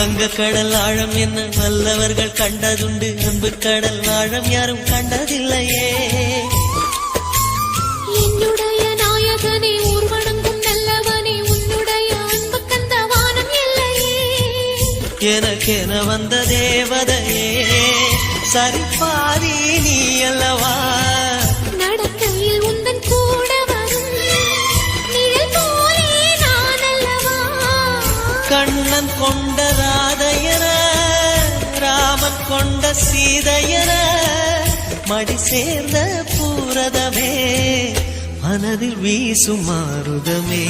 வங்க கடல் ஆழம் என்ன வல்லவர்கள் கண்டதுண்டு, அன்பு கடல் ஆழம் யாரும் கண்டதில்லையே. என்னுடைய நாயகனே ஊர்வணங்கும் நல்லவனே, உன்னுடைய அன்பு கந்த வானம் இல்லையே. எனக்கென வந்த தேவதையே சரிபாதி நீ அல்லவா. நடக்கையில் உந்தன் கூட வரும் நிழல் போலே நான் அல்லவா. கண்ணன் கொண்ட ராதையர ராமன் கொண்ட சீதையர மடி சேர்ந்த பூரதமே மனதில் வீசும் மாருதமே.